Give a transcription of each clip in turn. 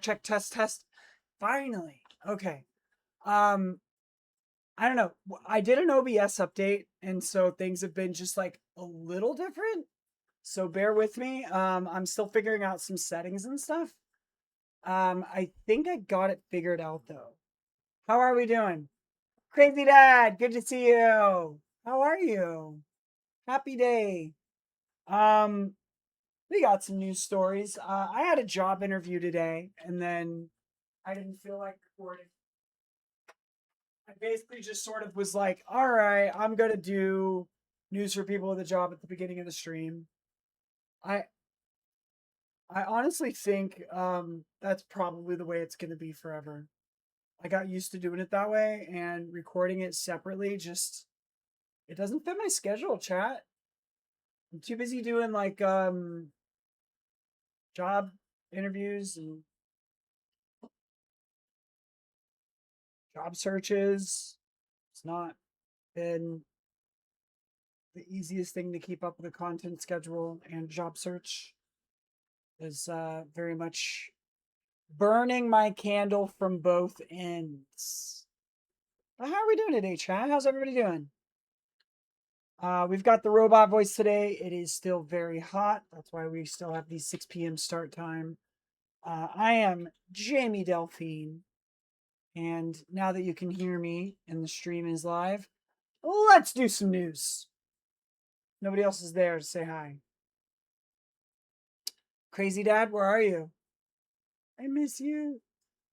check, test. Finally. Okay. Um, I don't know. I did an OBS update, and so things have been just like a little different. So bear with me. I'm still figuring out some settings and stuff. I think I got it figured out though. How are we doing? Crazy Dad, good to see you. How are you? Happy day. Um, we got some news stories. I had a job interview today, and then I didn't feel like recording. I basically just sort of was like, all right, I'm gonna do news for people with a job at the beginning of the stream. I I honestly think that's probably the way it's gonna be forever. I got used to doing it that way, and recording it separately just it doesn't fit my schedule, chat. I'm too busy doing like job interviews and job searches. It's not been the easiest thing to keep up with a content schedule, and job search is very much burning my candle from both ends. But how are we doing today, chat? How's everybody doing? We've got the robot voice today. It is still very hot. That's why we still have the 6 p.m. start time. I am Jamie Delphine. And now that you can hear me and the stream is live, let's do some news. Nobody else is there to say hi. Crazy Dad, where are you? I miss you.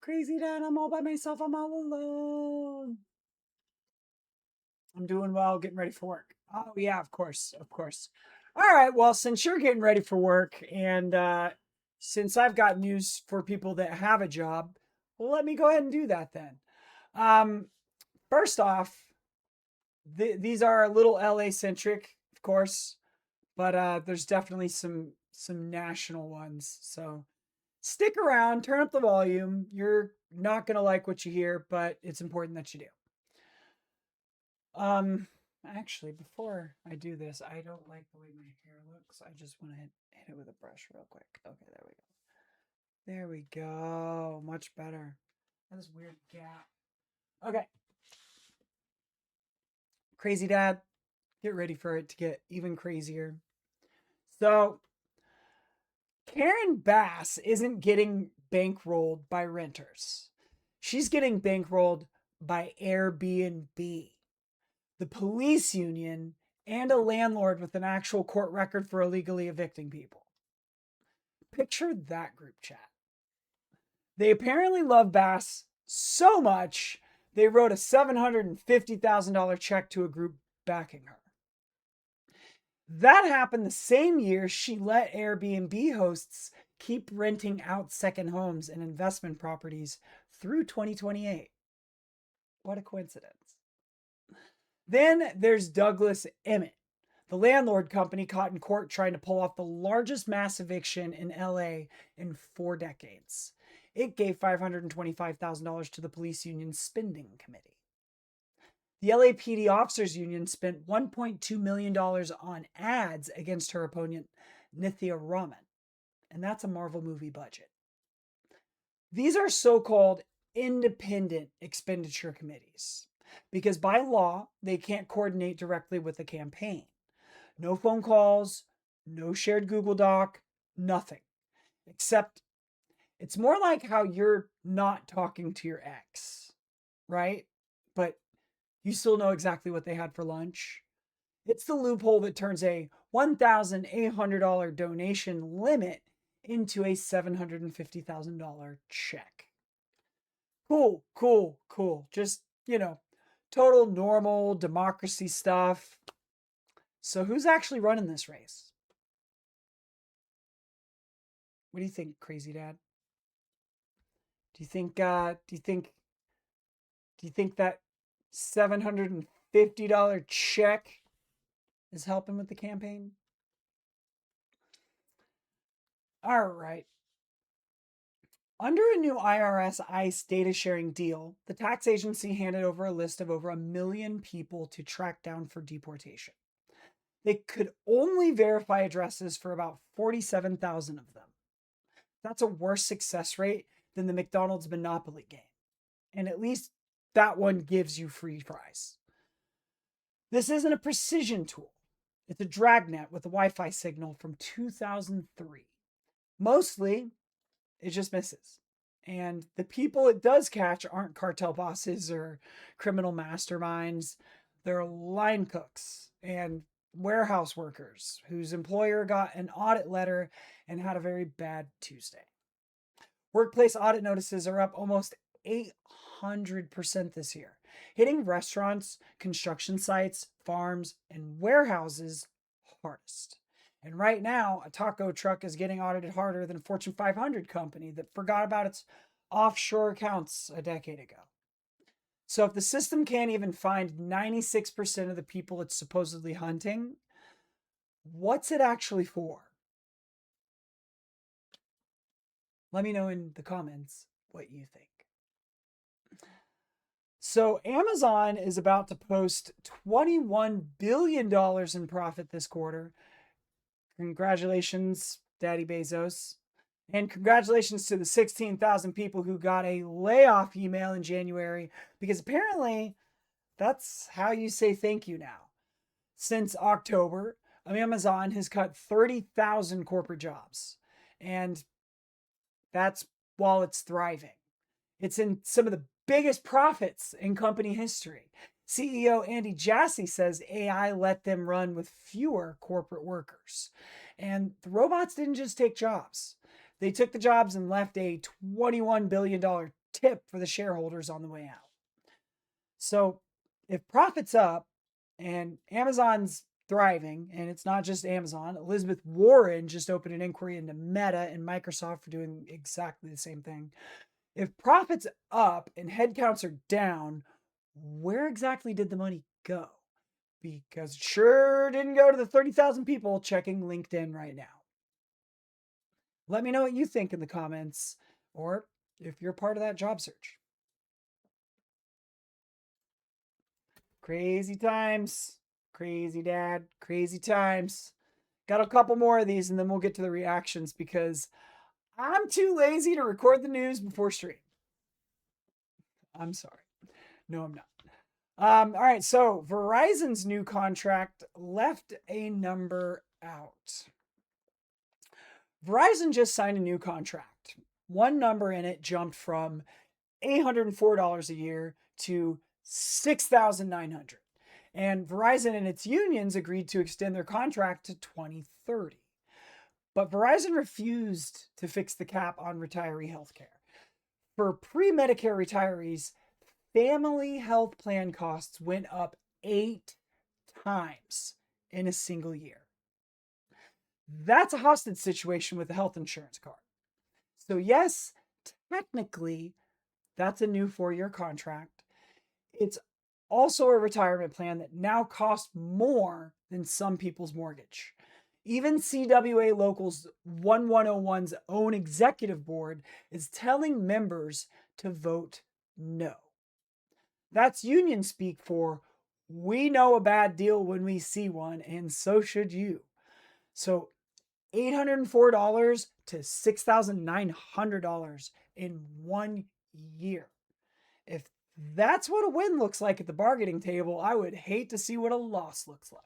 Crazy Dad, I'm all by myself. I'm all alone. I'm doing well, getting ready for work. Oh, yeah, of course. Of course. All right. Well, since you're getting ready for work and since I've got news for people that have a job, well, let me go ahead and do that then. Um, First off, these are a little LA centric, of course, but there's definitely some national ones. So stick around, turn up the volume. You're not gonna like what you hear, but it's important that you do. Actually, before I do this, I don't like the way my hair looks. I just want to hit it with a brush real quick. Okay, there we go. There we go. Much better. This weird gap. Okay. Crazy Dad, get ready for it to get even crazier. So, Karen Bass isn't getting bankrolled by renters. She's getting bankrolled by Airbnb, the police union, and a landlord with an actual court record for illegally evicting people. Picture that group chat. They apparently love Bass so much, they wrote a $750,000 check to a group backing her. That happened the same year she let Airbnb hosts keep renting out second homes and investment properties through 2028. What a coincidence. Then there's Douglas Emmett, the landlord company caught in court trying to pull off the largest mass eviction in LA in 4 decades. It gave $525,000 to the police union's spending committee. The LAPD Officers Union spent $1.2 million on ads against her opponent, Nithya Raman. And that's a Marvel movie budget. These are so called independent expenditure committees because by law, they can't coordinate directly with the campaign. No phone calls, no shared Google Doc, nothing. Except it's more like how you're not talking to your ex, right? But you still know exactly what they had for lunch. It's the loophole that turns a $1,800 donation limit into a $750,000 check. Cool, cool, cool. Just, total normal democracy stuff. So who's actually running this race? What do you think, Crazy Dad? Do you think that $750 check is helping with the campaign? All right. Under a new IRS ICE data sharing deal, the tax agency handed over a list of over 1 million people to track down for deportation. They could only verify addresses for about 47,000 of them. That's a worse success rate than the McDonald's Monopoly game. And at least that one gives you free fries. This isn't a precision tool. It's a dragnet with a Wi Fi signal from 2003. Mostly, it just misses. And the people it does catch aren't cartel bosses or criminal masterminds. They're line cooks and warehouse workers whose employer got an audit letter and had a very bad Tuesday. Workplace audit notices are up almost 800% this year, hitting restaurants, construction sites, farms, and warehouses hardest. And right now, a taco truck is getting audited harder than a Fortune 500 company that forgot about its offshore accounts a decade ago. So if the system can't even find 96% of the people it's supposedly hunting, what's it actually for? Let me know in the comments what you think. So Amazon is about to post $21 billion in profit this quarter. Congratulations, Daddy Bezos. And congratulations to the 16,000 people who got a layoff email in January, because apparently that's how you say thank you now. Since October, Amazon has cut 30,000 corporate jobs. And that's while it's thriving. It's in some of the biggest profits in company history. CEO Andy Jassy says AI let them run with fewer corporate workers. And the robots didn't just take jobs. They took the jobs and left a $21 billion tip for the shareholders on the way out. So if profit's up and Amazon's thriving, and it's not just Amazon, Elizabeth Warren just opened an inquiry into Meta and Microsoft for doing exactly the same thing. If profit's up and headcounts are down, where exactly did the money go? Because it sure didn't go to the 30,000 people checking LinkedIn right now. Let me know what you think in the comments, or if you're part of that job search. Crazy times. Crazy dad. Crazy times. Got a couple more of these and then we'll get to the reactions because I'm too lazy to record the news before stream. I'm sorry. No, I'm not. All right, so Verizon's new contract left a number out. Verizon just signed a new contract. One number in it jumped from $804 a year to $6,900. And Verizon and its unions agreed to extend their contract to 2030. But Verizon refused to fix the cap on retiree health care. For pre-Medicare retirees, family health plan costs went up 8 times in a single year. That's a hostage situation with a health insurance card. So yes, technically, that's a new 4-year contract. It's also a retirement plan that now costs more than some people's mortgage. Even CWA Local's 1101's own executive board is telling members to vote no. That's union speak for we know a bad deal when we see one, and so should you. So $804 to $6,900 in 1 year. If that's what a win looks like at the bargaining table, I would hate to see what a loss looks like.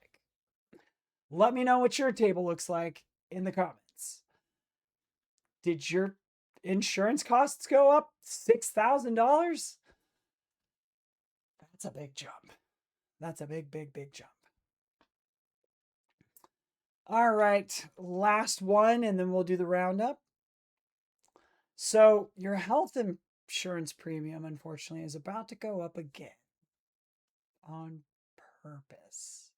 Let me know what your table looks like in the comments. Did your insurance costs go up $6,000? That's a big jump. That's a big, big, big jump. All right, last one, and then we'll do the roundup. So your health insurance premium, unfortunately, is about to go up again on purpose.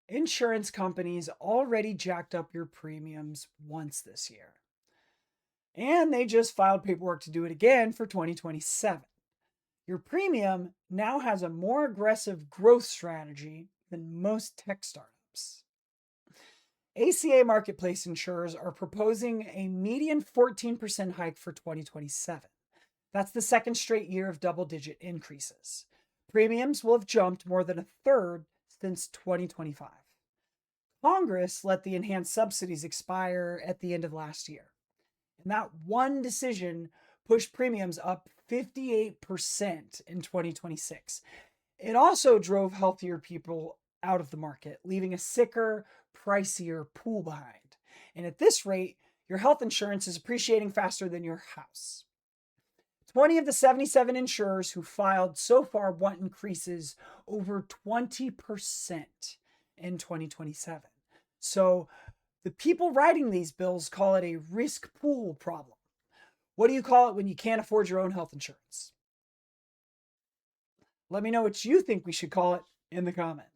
Insurance companies already jacked up your premiums once this year. And they just filed paperwork to do it again for 2027. Your premium now has a more aggressive growth strategy than most tech startups. ACA marketplace insurers are proposing a median 14% hike for 2027. That's the second straight year of double-digit increases. Premiums will have jumped more than a third since 2025. Congress let the enhanced subsidies expire at the end of last year. And that one decision pushed premiums up 58% in 2026. It also drove healthier people out of the market, leaving a sicker, pricier pool behind. And at this rate, your health insurance is appreciating faster than your house. 20 of the 77 insurers who filed so far want increases over 20% in 2027. So the people writing these bills call it a risk pool problem. What do you call it when you can't afford your own health insurance? Let me know what you think we should call it in the comments.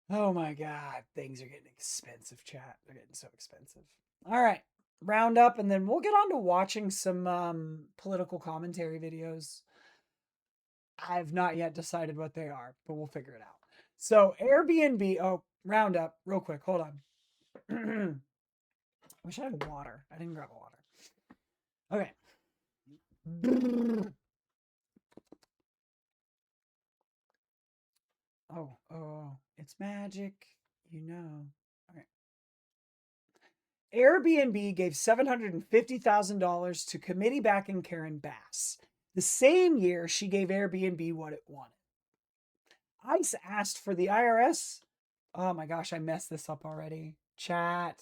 Oh my God, things are getting expensive, chat. They're getting so expensive. All right, round up, and then we'll get on to watching some political commentary videos. I've not yet decided what they are, but we'll figure it out. So Airbnb, oh, round up real quick. Hold on. I wish I had water. I didn't grab water. Okay. Oh, it's magic, you know. Okay. Airbnb gave $750,000 to committee backing Karen Bass. The same year, she gave Airbnb what it wanted. ICE asked for the IRS. Oh my gosh, I messed this up already. Chat.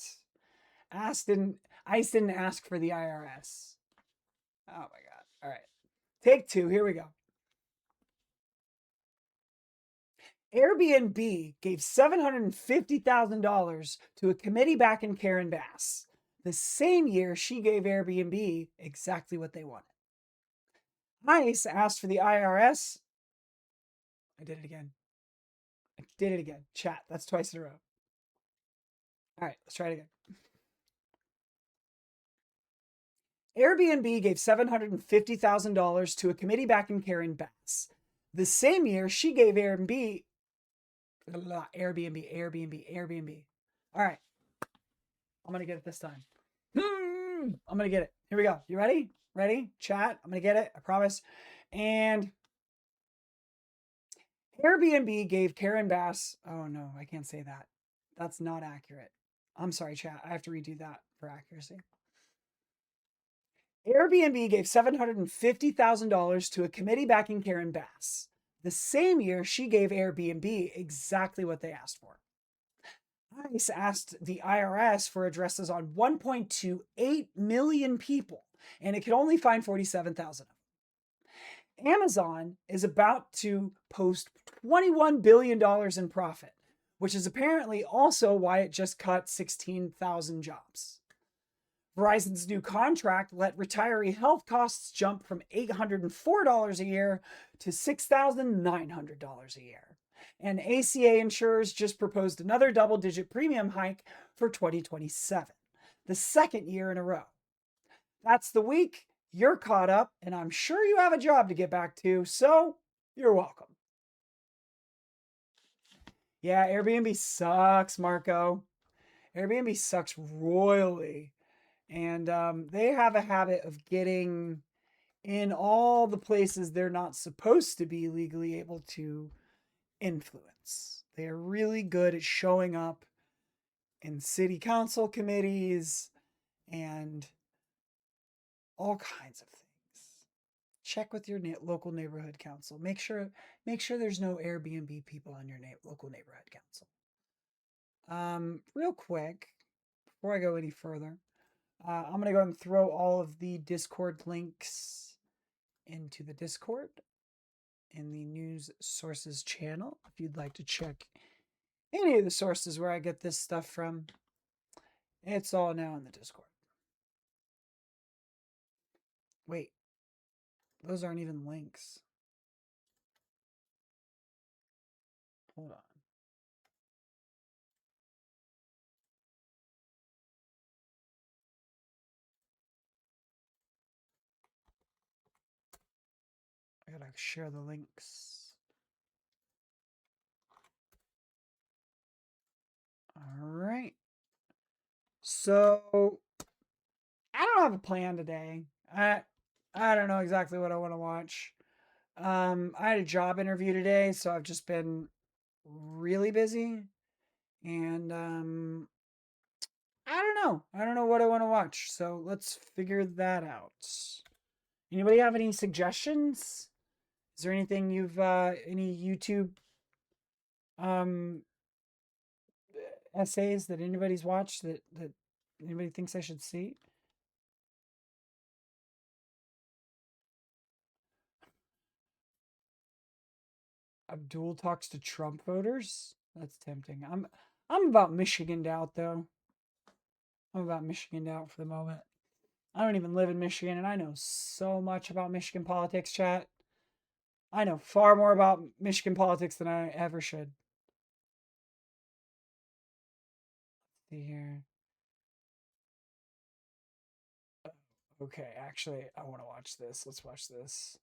ICE didn't ask for the IRS. Oh my God. All right. Take two. Here we go. Airbnb gave $750,000 to a committee backing Karen Bass. The same year, she gave Airbnb exactly what they wanted. ICE asked for the IRS. I did it again. Chat, that's twice in a row. All right, let's try it again. Airbnb gave $750,000 to a committee backing Karen Bass. The same year, she gave Airbnb. All right, I'm going to get it this time. I'm going to get it. Here we go. You ready? Ready? Chat. I'm going to get it. I promise. And Airbnb gave Karen Bass. Oh, no, I can't say that. That's not accurate. I'm sorry, chat. I have to redo that for accuracy. Airbnb gave $750,000 to a committee backing Karen Bass. The same year, she gave Airbnb exactly what they asked for. ICE asked the IRS for addresses on 1.28 million people, and it could only find 47,000 of them. Amazon is about to post $21 billion in profit, which is apparently also why it just cut 16,000 jobs. Verizon's new contract let retiree health costs jump from $804 a year to $6,900 a year. And ACA insurers just proposed another double-digit premium hike for 2027, the second year in a row. That's the week. You're caught up, and I'm sure you have a job to get back to, so you're welcome. Yeah, Airbnb sucks, Marco. Airbnb sucks royally. And they have a habit of getting in all the places they're not supposed to be legally able to influence. They are really good at showing up in city council committees and all kinds of things. Check with your local neighborhood council. Make sure there's no Airbnb people on your local neighborhood council. Real quick, before I go any further, I'm going to go ahead and throw all of the Discord links into the Discord in the news sources channel. If you'd like to check any of the sources where I get this stuff from, it's all now in the Discord. Wait, those aren't even links. Hold on. I gotta share the links. All right. So I don't have a plan today. I don't know exactly what I want to watch. I had a job interview today, so I've just been really busy, and I don't know. I don't know what I want to watch. So let's figure that out. Anybody have any suggestions? Is there anything you've any YouTube um essays that anybody's watched that anybody thinks I should see? Abdul talks to Trump voters. That's tempting. I'm about Michigan out though. I'm about Michigan out for the moment. I don't even live in Michigan, and I know so much about Michigan politics. Chat. I know far more about Michigan politics than I ever should. Let's see here. Okay, actually, I want to watch this. Let's watch this.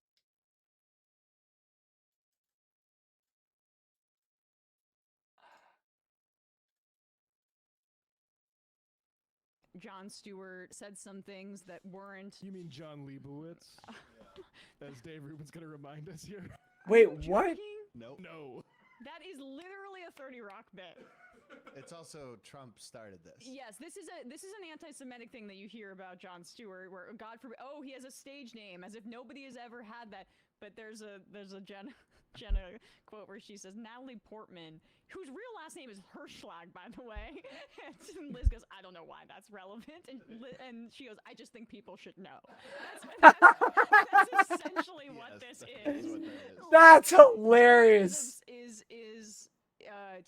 Jon Stewart said some things that weren't. You mean John Leibowitz? As Dave Rubin's going to remind us here. Wait, what? Nope. No. That is literally a 30 Rock bit. It's also Trump started this. Yes, this is an anti-Semitic thing that you hear about Jon Stewart, where God forbid, oh, he has a stage name, as if nobody has ever had that. But there's a Jenna quote where she says Natalie Portman, whose real last name is Hirschlag, by the way. And Liz goes, I don't know why that's relevant, and she goes, I just think people should know. That's essentially what this is. What that is. That's hilarious. Is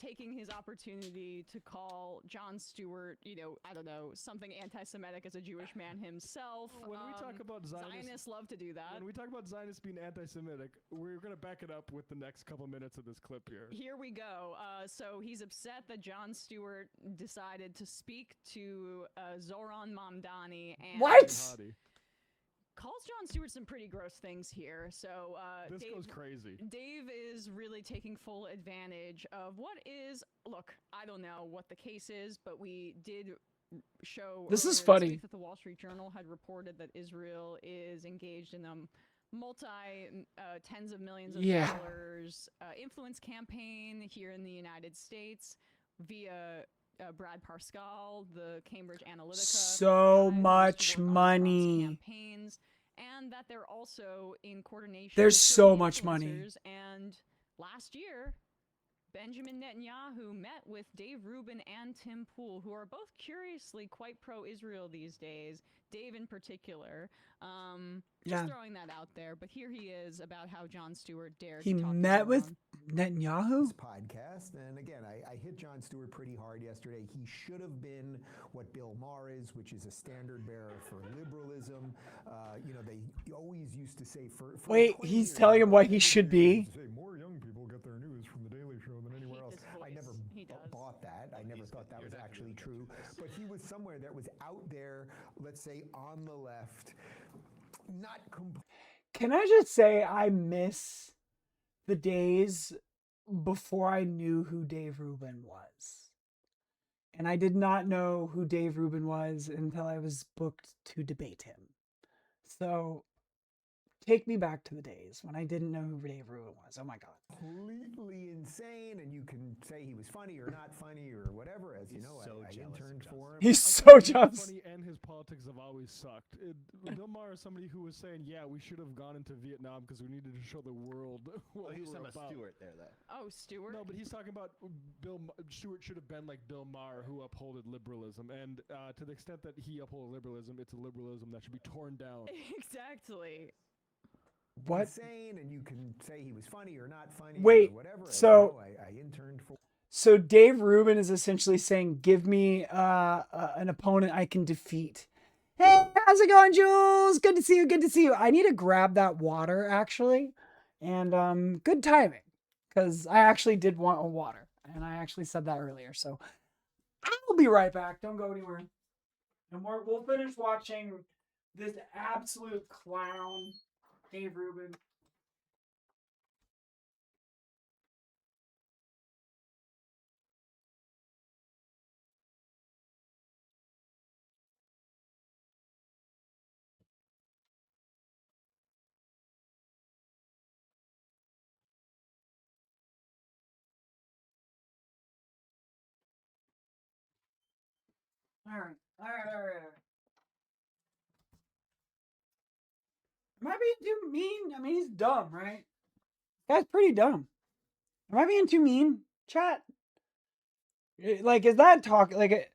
taking his opportunity to call Jon Stewart, I don't know, something anti-Semitic as a Jewish man himself. When we talk about Zionists love to do that. When we talk about Zionists being anti-Semitic, we're going to back it up with the next couple minutes of this clip here. Here we go. So he's upset that Jon Stewart decided to speak to Zoran Mamdani and What? calls Jon Stewart some pretty gross things here. So this goes crazy. Dave is really taking full advantage of what is, look, I don't know what the case is, but we did show This is earlier funny. this week that the Wall Street Journal had reported that Israel is engaged in a tens of millions of dollars influence campaign here in the United States via Brad Parscale, the Cambridge Analytica. So guy, much on Trump's money. campaigns, and that they're also in coordination. There's with so certain much money. influencers. And last year, Benjamin Netanyahu met with Dave Rubin and Tim Pool, who are both curiously quite pro-Israel these days. Dave in particular. Just throwing that out there. But here he is about how Jon Stewart dared He to talk met to with Zoran. Netanyahu? This podcast, and again, I hit Jon Stewart pretty hard yesterday. He should have been what Bill Maher is, which is a standard bearer for liberalism. They always used to say for Wait, 20 he's years, telling him what he every should day they be? used to say, more young people get their news from the Daily Show than anywhere else. I never bought that. I never thought that was actually true. But he was somewhere that was out there, let's say on the left, not completely. Can I just say I miss the days before I knew who Dave Rubin was. And I did not know who Dave Rubin was until I was booked to debate him. So take me back to the days when I didn't know who Dave Rubin was. Oh my God. Completely insane, and you can say he was funny or not funny or whatever. As you know, so I jealous interned of for him. He's so jealous. Funny, and his politics have always sucked. Bill Maher is somebody who was saying, yeah, we should have gone into Vietnam because we needed to show the world what he we was were talking about Stewart there, though. Oh, Stewart? No, but he's talking about Stewart should have been like Bill Maher, who upholded liberalism. And to the extent that he upholded liberalism, it's a liberalism that should be torn down. Exactly. What? Insane, and you can say he was funny or not funny Wait, or whatever. As so- you know, I interned for. So Dave Rubin is essentially saying, give me an opponent I can defeat. Hey, how's it going, Jules? Good to see you. Good to see you. I need to grab that water, actually. And good timing, because I actually did want a water. And I actually said that earlier. So I'll be right back. Don't go anywhere. And we'll finish watching this absolute clown, Dave Rubin. All right. Am I being too mean? I mean, he's dumb, right? Guy's pretty dumb. Am I being too mean, chat? Like, is that talk? Like,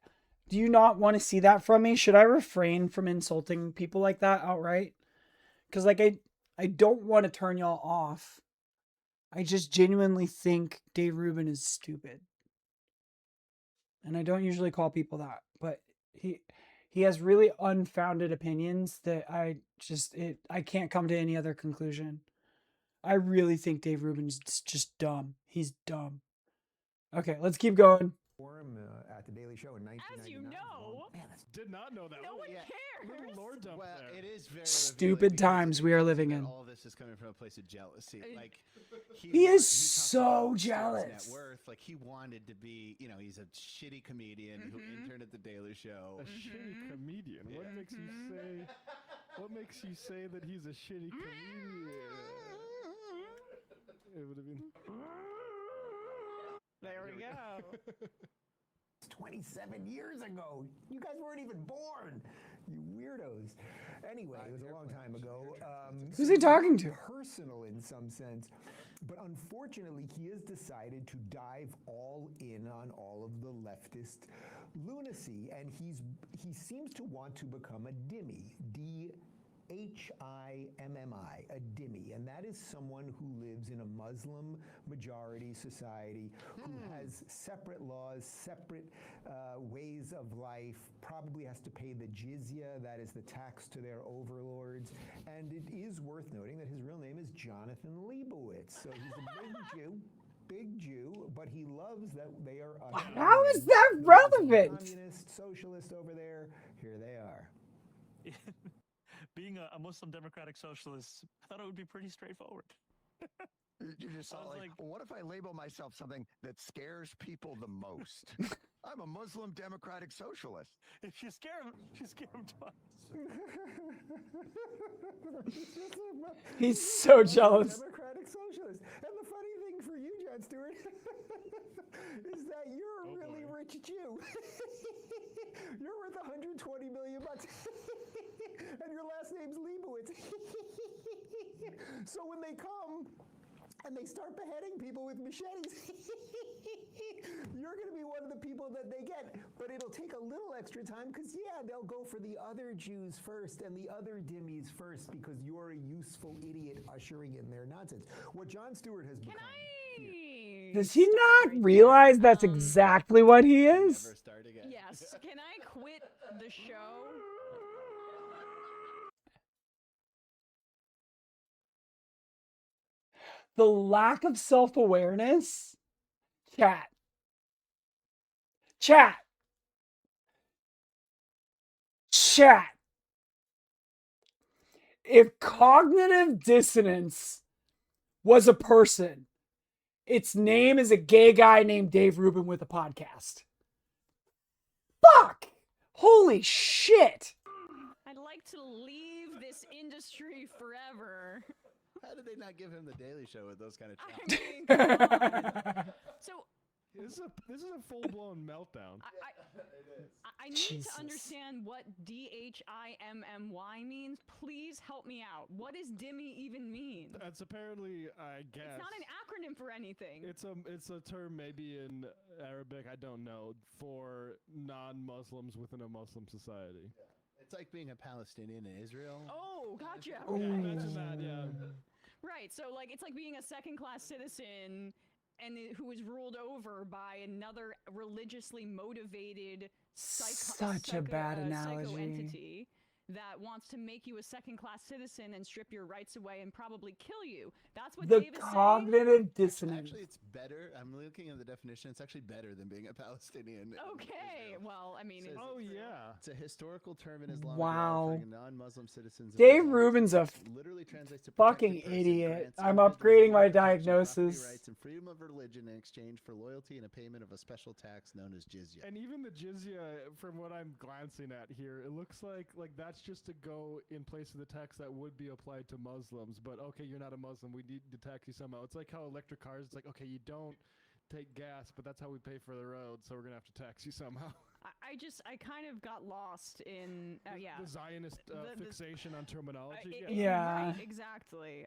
do you not want to see that from me? Should I refrain from insulting people like that outright? Because like I don't want to turn y'all off. I just genuinely think Dave Rubin is stupid, and I don't usually call people that, but he has really unfounded opinions that I can't come to any other conclusion. I really think Dave Rubin's just dumb. He's dumb. Okay, let's keep going. Forum at the Daily Show in 1999. As you know, Did not know that. no one yeah. cares. Little lore dump Well, there. it is very Stupid revealing because times it we are tells you living that in. All of this is coming from a place of jealousy. Like He is talks so about Stewart's jealous. Net worth. Like he wanted to be, he's a shitty comedian who interned at the Daily Show. A shitty comedian. What makes you say? What makes you say that he's a shitty comedian? It would have been. There we go. It's 27 years ago. You guys weren't even born. You weirdos. Anyway, it was a long time ago. Who's he talking to? Personal in some sense. But unfortunately, he has decided to dive all in on all of the leftist lunacy. And he seems to want to become a dhimmi. D-H-I-M-M-I, a dhimmi, and that is someone who lives in a Muslim majority society who has separate laws, separate ways of life, probably has to pay the jizya, that is the tax to their overlords, and it is worth noting that his real name is Jonathan Leibowitz, so he's a big Jew, but he loves that they are How is that relevant? Communist, socialist over there, here they are. Being a Muslim Democratic Socialist, I thought it would be pretty straightforward. You just saw like, well, what if I label myself something that scares people the most? I'm a Muslim Democratic Socialist. If you scare him twice. He's so jealous. Democratic Socialist. And the funny thing for you, Jon Stewart, is that you're a really rich Jew. You're worth $120 million. And your last name's Leibowitz. So when they come and they start beheading people with machetes, you're going to be one of the people that they get. But it'll take a little extra time because, they'll go for the other Jews first and the other dhimmis first because you're a useful idiot ushering in their nonsense. What Jon Stewart has become. Does he not realize that's exactly what he is? Never start again. Yes. Can I quit the show? The lack of self-awareness. Chat. If cognitive dissonance was a person, its name is a gay guy named Dave Rubin with a podcast. Fuck! Holy shit! I'd like to leave this industry forever. How did they not give him the Daily Show with those kind of I chops? mean, come on. So This is a full blown meltdown. I need Jesus. to understand what DHIMMY means. Please help me out. What does dhimmi even mean? That's apparently, I guess. It's not an acronym for anything. It's a term maybe in Arabic, I don't know, for non-Muslims within a Muslim society. It's like being a Palestinian in Israel. Oh, gotcha. Yeah, Okay. imagine that, yeah. Right. So, like, it's like being a second-class citizen who was ruled over by another religiously motivated Such a bad analogy. psycho entity that wants to make you a second-class citizen and strip your rights away and probably kill you. That's what The Dave is saying. cognitive dissonance. Actually, it's better. I'm looking at the definition. It's actually better than being a Palestinian. in Okay. Israel. Well, I mean, Says Oh, yeah. It's a historical term in Islamic Wow. law referring to non-Muslim citizens. of Dave Islam. Rubin's a Literally translates to fucking protected person, idiot. grants I'm individuals upgrading my legal protection, diagnosis. property rights and freedom of religion in exchange for loyalty and a payment of a special tax known as jizya. And even the jizya, from what I'm glancing at here, it looks like that's just to go in place of the tax that would be applied to Muslims. But okay, you're not a Muslim, we need to tax you somehow. It's like how electric cars, it's like, okay, you don't take gas, but that's how we pay for the road, so we're gonna have to tax you somehow. I kind of got lost in the Zionist fixation on terminology. Yeah. Right, exactly.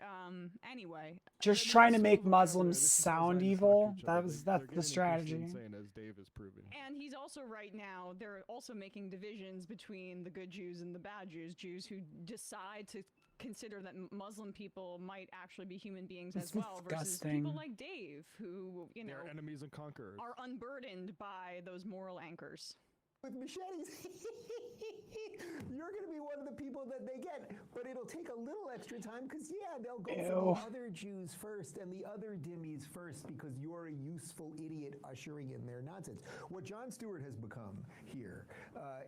Anyway, Just trying to make Muslims sound evil. That's the strategy. Insane, as Dave is proving. And he's also right now, they're also making divisions between the good Jews and the bad Jews. Jews who decide to consider that Muslim people might actually be human beings as well, versus people like Dave who, they're enemies and conquerors, are unburdened by those moral anchors. With machetes, you're going to be one of the people that they get, but it'll take a little extra time because, they'll go for the other Jews first and the other dhimmis first because you're a useful idiot ushering in their nonsense. What Jon Stewart has become here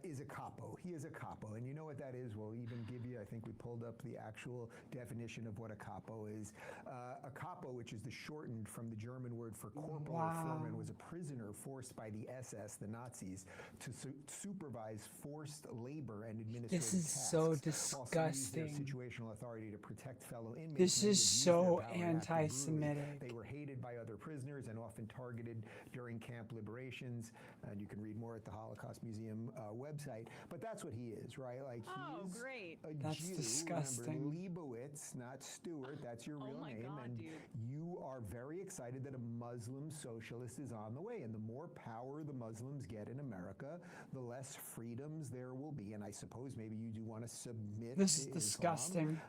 is a capo. He is a capo, and you know what that is? We'll even give you, I think we pulled up the actual definition of what a capo is. A capo, which is the shortened from the German word for corporal or foreman, was a prisoner forced by the SS, the Nazis, to supervise forced labor and administrative tasks. This is so disgusting. Situational authority to protect fellow inmates. This is so anti-Semitic. They were hated by other prisoners and often targeted during camp liberations. And you can read more at the Holocaust Museum website. But that's what he is, right? Like he is great. That's Jew. disgusting. Remember, Leibowitz, not Stewart. That's your real name. God, and dude. you are very excited that a Muslim socialist is on the way. And the more power the Muslims get in America, the less freedoms there will be. And I suppose maybe you do want to submit This is to disgusting.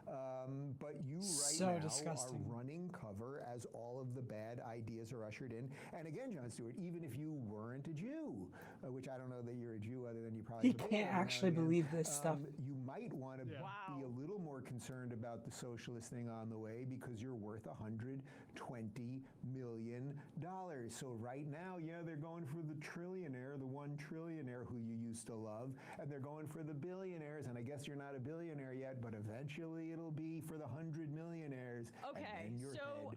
but you So now disgusting. are running cover as all of the bad ideas are ushered in. And again, Jon Stewart, even if you weren't a Jew, which I don't know that you're a Jew other than you probably He can't actually believe this stuff. You might want to be a little more concerned about the socialist thing on the way because you're worth $120 million. So right now, they're going for the trillionaire, the one trillionaire who you used to love, and they're going for the billionaires, and I guess you're not a billionaire yet, but eventually it'll be for the 100 millionaires. Okay, and then your head will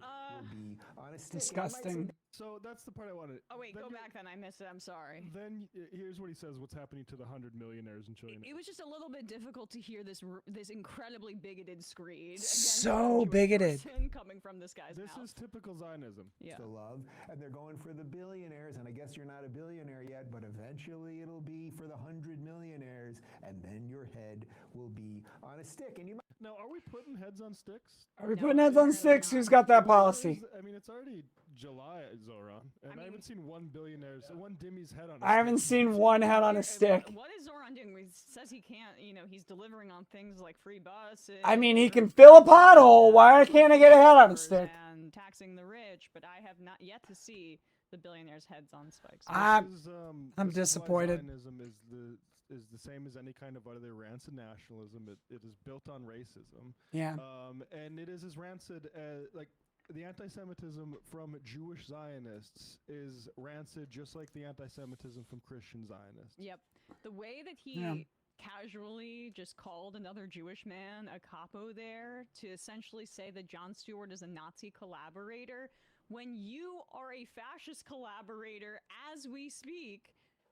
be on a stick. Disgusting. So that's the part I wanted. Oh wait, go back then. I missed it. I'm sorry. Then here's what he says: what's happening to the 100 millionaires and trillionaires? It was just a little bit difficult to hear this incredibly bigoted screed. So bigoted. Coming from this guy's mouth. This is typical Zionism. Yeah. To love, and they're going for the billionaires, and I guess you're not a billionaire yet, but eventually it'll be for the 100 millionaires, and then your head will be on a stick. And you might. Now, are we putting heads on sticks? Are we putting heads on sticks? Who's got that policy? I mean, it's already July, Zoran, and I haven't seen one dhimmi's head on a stick. I haven't seen one head on a stick. What is Zoran doing? He says he can't, he's delivering on things like free buses. I mean, he can fill a pothole. Why can't I get a head on a stick? And taxing the rich, but I have not yet to see the billionaires' heads on spikes. I'm disappointed. Zionism is the same as any kind of other rancid nationalism. It is built on racism. Yeah. And it is as rancid as, like, the anti-Semitism from Jewish Zionists is rancid, just like the anti-Semitism from Christian Zionists. Yep. The way that he casually just called another Jewish man a capo there to essentially say that Jon Stewart is a Nazi collaborator, when you are a fascist collaborator as we speak.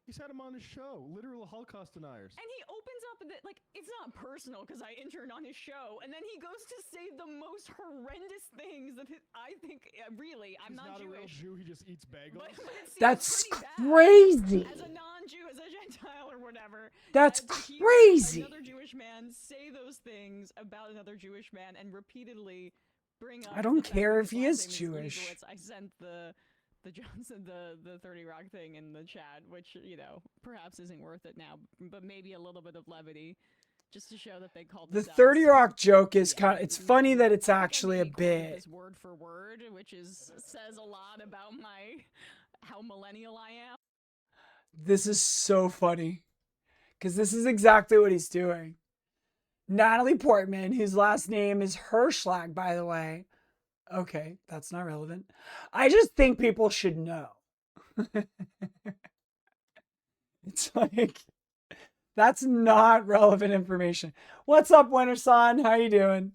He's had him on his show, literal Holocaust deniers. And he opens up it's not personal because I interned on his show, and then he goes to say the most horrendous things that I think really I'm not Jewish. He's not a real Jew. He just eats bagels. But That's crazy. As a non-Jew, as a Gentile or whatever. That's crazy. Another Jewish man say those things about another Jewish man and repeatedly bring up. I don't care if he is Jewish. I sent the 30 Rock thing in the chat, which, perhaps isn't worth it now, but maybe a little bit of levity just to show that they called the 30 Rock joke is it's funny that it's actually a bit. This word for word, which says a lot about how millennial I am. This is so funny because this is exactly what he's doing. Natalie Portman, whose last name is Hirschlag, by the way. Okay, that's not relevant. I just think people should know. It's like, that's not relevant information. What's up, Winterson? How you doing?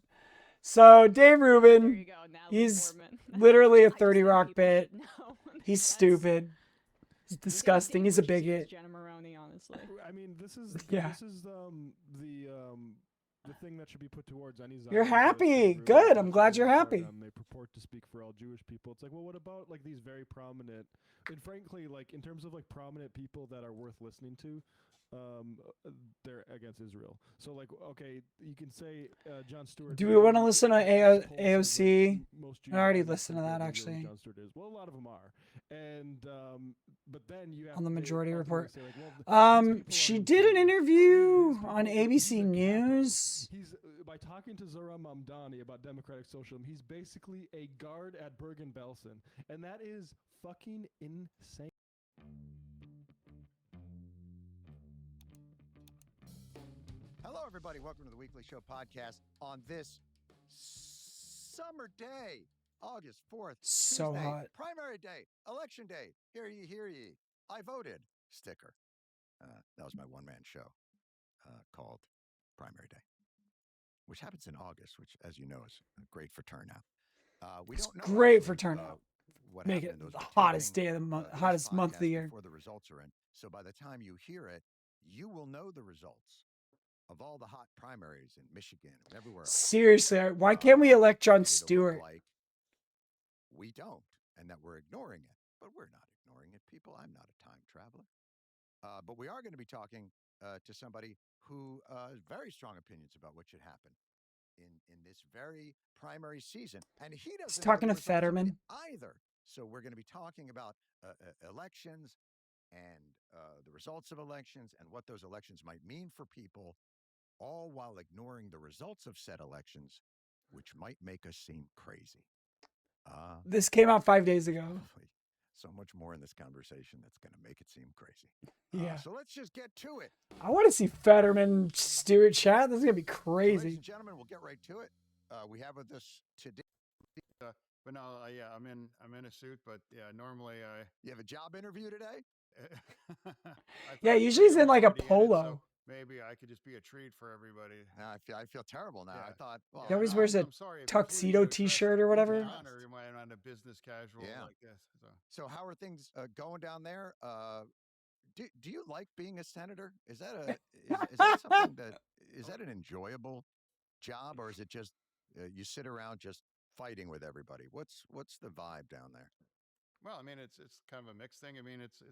So, Dave Rubin, he's literally a 30 Rock bit. He's stupid. He's disgusting. He's a bigot. Jenna Maroney, honestly. I mean, this is the thing that should be put towards any Zionist. You're happy. Good. I'm glad you're happy. They purport to speak for all Jewish people. It's like, well, what about like these very prominent, and frankly, like in terms of like prominent people that are worth listening to, they're against Israel. So like, okay, you can say Jon Stewart. Do we want to listen to AOC? I already listened to that actually. Jon Stewart is. Well, a lot of them are, and but then you have on the Majority Report. Say, like, well, she did an interview on ABC News. He's by talking to Zohran Mamdani about democratic socialism. He's basically a guard at Bergen-Belsen, and that is fucking insane. Hello, everybody. Welcome to the Weekly Show podcast on this summer day, August 4th. So Tuesday, hot. Primary day, election day. Hear ye, hear ye. I voted. Sticker. That was my one-man show called Primary Day, which happens in August, which, as you know, is great for turnout. It's great for turnout. Make it the hottest day of the month, hottest month of the year. Before the results are in. So by the time you hear it, you will know the results of all the hot primaries in Michigan and everywhere else. Seriously, why can't we elect Jon Stewart? Like we don't, and that we're ignoring it. But we're not ignoring it, people. I'm not a time traveler. But we are going to be talking to somebody who has very strong opinions about what should happen in this very primary season. And he doesn't. He's talking to Fetterman either. So we're going to be talking about elections and the results of elections and what those elections might mean for people, all while ignoring the results of said elections, which might make us seem crazy. This came out 5 days ago. So much more in this conversation that's going to make it seem crazy. Yeah. So let's just get to it. I want to see Fetterman Stewart chat. This is going to be crazy. So ladies and gentlemen, we'll get right to it. We have with us today. But no, yeah, I'm in a suit, but yeah, normally I. You have a job interview today? Yeah, usually he's in like a polo. So maybe I could just be a treat for everybody. I feel terrible now. Yeah. I thought. Well, he always wears a tuxedo T-shirt or whatever. Or you might on a business casual like this. So how are things going down there? Do you like being a senator? Is that is that something is that an enjoyable job, or is it just you sit around just fighting with everybody? What's the vibe down there? Well, I mean, it's kind of a mixed thing. I mean, it's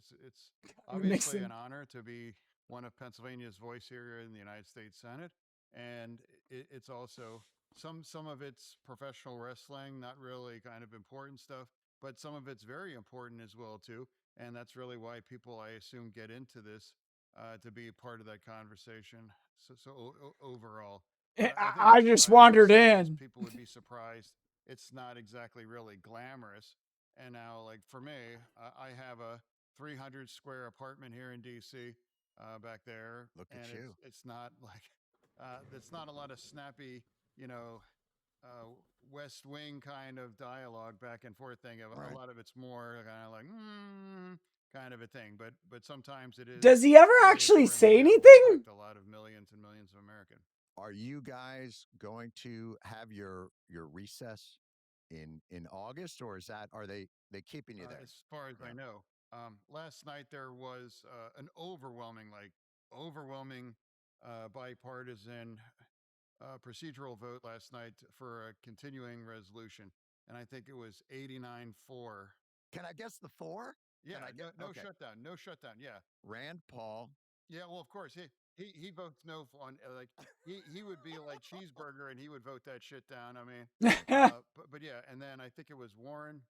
obviously an honor to be one of Pennsylvania's voice here in the United States Senate, and it's also some of it's professional wrestling, not really kind of important stuff, but some of it's very important as well too, and that's really why people, I assume, get into this to be a part of that conversation. So overall, I just wandered in. People would be surprised. It's not exactly really glamorous. And now, like for me, I have a 300 square apartment here in DC, back there. Look at you. It's not like, it's not a lot of snappy, West Wing kind of dialogue back and forth thing. Right. A lot of it's more kind of like, kind of a thing. But sometimes it is. Does he ever actually say anything? A lot of millions and millions of Americans. Are you guys going to have your recess in August, or are they keeping you there? As far as I know, last night there was an overwhelming bipartisan procedural vote last night for a continuing resolution, and I think it was 89-4. Can I guess the 4? Yeah, no shutdown, no shutdown. Yeah, Rand Paul. Yeah, well, of course he votes no on like he would be like cheeseburger and he would vote that shit down. I mean, but yeah, and then I think it was Warren,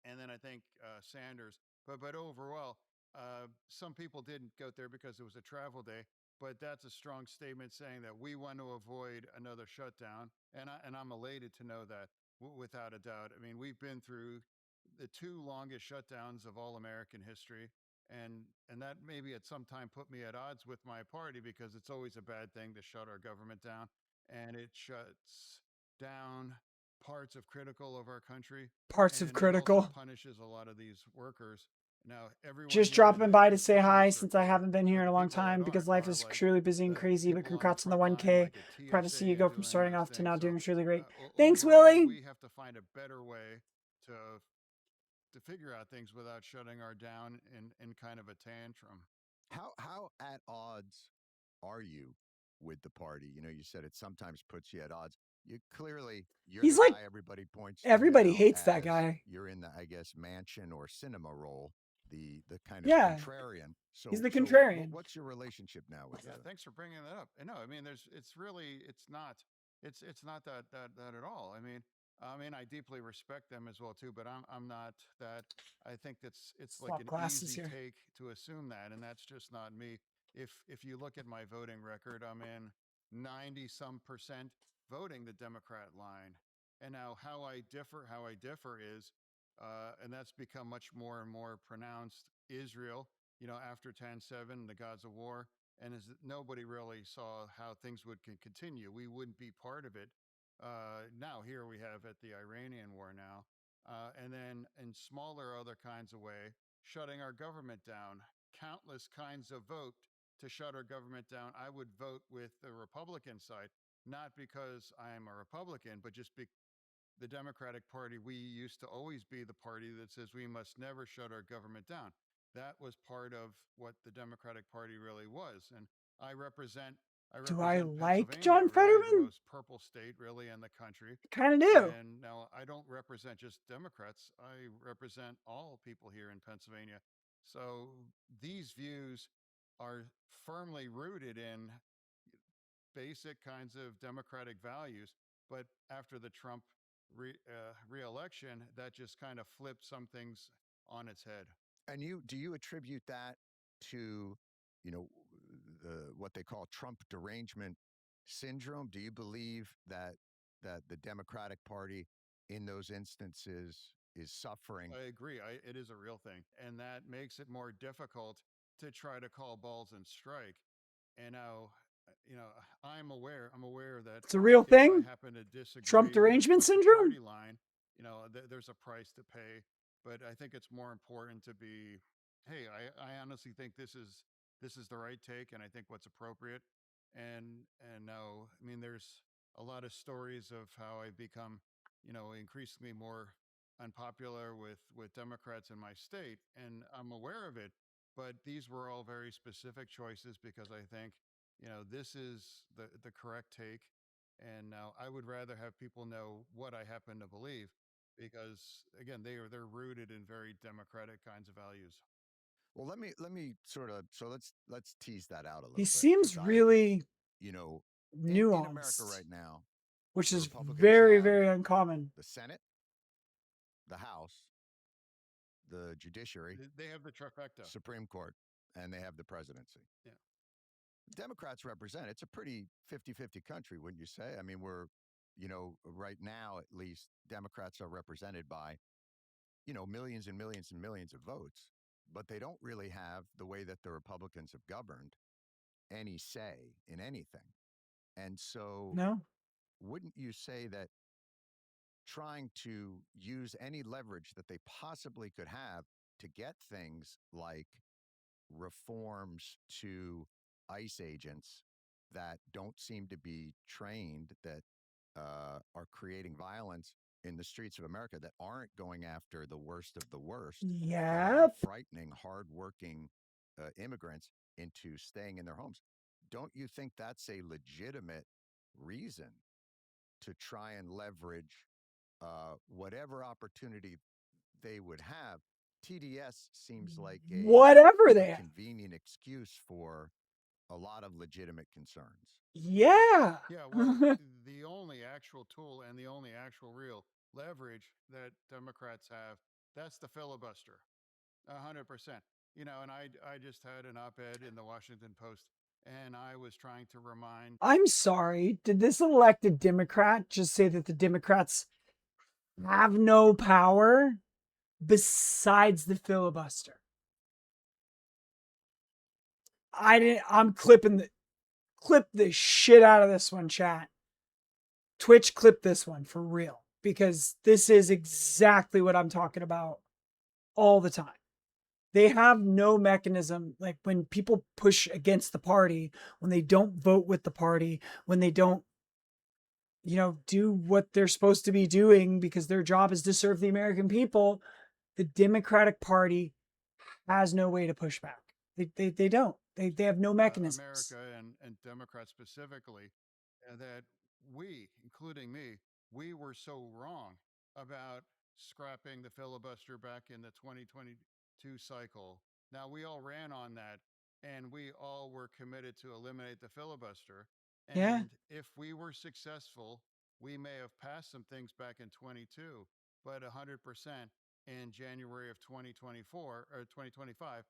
and then I think Sanders. But overall, some people didn't go there because it was a travel day. But that's a strong statement saying that we want to avoid another shutdown, and I'm elated to know that without a doubt. I mean, we've been through the 2 longest shutdowns of all American history. And that maybe at some time put me at odds with my party because it's always a bad thing to shut our government down, and it shuts down parts of critical of our country. Parts of critical. Also punishes a lot of these workers. Now, everyone just dropping by to say hi since I haven't been here in a long time because life is truly busy and crazy. But congrats on the 1K. Proud to see you go from starting off to now doing really great. Thanks, Willie. We have to find a better way to figure out things without shutting our down in kind of a tantrum. How at odds are you with the party? You know, you said it sometimes puts you at odds. You're He's the like, guy everybody points to everybody now hates that as guy. you're in the, I guess, mansion or cinema role, the kind of Yeah, contrarian. he's So the contrarian. what's your relationship now with Yeah, thanks for bringing that up. And no, I mean, it's not that at all. I mean, I deeply respect them as well too, but I'm not that. I think it's like Swap an glasses easy here. take to assume that, and that's just not me. If you look at my voting record, I'm in 90 some percent voting the Democrat line. And now how I differ is, and that's become much more and more pronounced. Israel, after 10/7, the Gaza war, and as nobody really saw how things would continue. We wouldn't be part of it. Now here we have at the Iranian war now, and then in smaller other kinds of way, shutting our government down. Countless kinds of vote to shut our government down. I would vote with the Republican side, not because I am a Republican, but just the Democratic Party, we used to always be the party that says we must never shut our government down. That was part of what the Democratic Party really was. And I represent I Do I represent like Pennsylvania, John really the Fetterman? most purple state really in the country. Kind of do. And now I don't represent just Democrats. I represent all people here in Pennsylvania. So these views are firmly rooted in basic kinds of democratic values. But after the Trump re-election, that just kind of flipped some things on its head. And do you attribute that to, you know, what they call Trump derangement syndrome? Do you believe that the Democratic Party in those instances is suffering? I agree. It is a real thing, and that makes it more difficult to try to call balls and strike. And now, I'm aware. I'm aware that It's a real if I thing. happen to Trump disagree derangement with the syndrome. party line, there's a price to pay. But I think it's more important to be, hey, I honestly think this is the right take, and I think what's appropriate. And now, I mean, there's a lot of stories of how I've become, increasingly more unpopular with Democrats in my state, and I'm aware of it. But these were all very specific choices because I think, this is the correct take. And now I would rather have people know what I happen to believe because again, they're rooted in very democratic kinds of values. Well, let me sort of, so let's tease that out a He little bit seems because really you know, in America nuanced, right now, which the is Republicans very, have very uncommon. the Senate, the House, the judiciary, They have the trifecta. Supreme Court, and they have the presidency. Yeah. Democrats represent, it's a pretty 50-50 country, wouldn't you say? I mean, right now, at least, Democrats are represented by, millions and millions and millions of votes, but they don't really have, the way that the Republicans have governed, any say in anything. And so, No, wouldn't you say that trying to use any leverage that they possibly could have to get things like reforms to ICE agents that don't seem to be trained, that are creating violence in the streets of America, that aren't going after the worst of the worst, that are yep. frightening, hardworking immigrants into staying in their homes? Don't you think that's a legitimate reason to try and leverage whatever opportunity they would have? TDS seems like Whatever a they have. convenient excuse for a lot of legitimate concerns. Yeah. Yeah, well, the only actual tool and the only actual real leverage that Democrats have, that's the filibuster. 100%. And I just had an op-ed in the Washington Post, and I was trying to remind. I'm sorry. Did this elected Democrat just say that the Democrats have no power besides the filibuster? I didn't. I'm clip the shit out of this one, chat. Twitch, clip this one for real because this is exactly what I'm talking about all the time. They have no mechanism. Like when people push against the party, when they don't vote with the party, when they don't, do what they're supposed to be doing because their job is to serve the American people, the Democratic Party has no way to push back. They don't. They have no mechanisms. America and Democrats specifically, that we, including me, we were so wrong about scrapping the filibuster back in the 2022 cycle. Now, we all ran on that and we all were committed to eliminate the filibuster. Yeah. And if we were successful, we may have passed some things back in 22, but 100% in January of 2024 or 2025,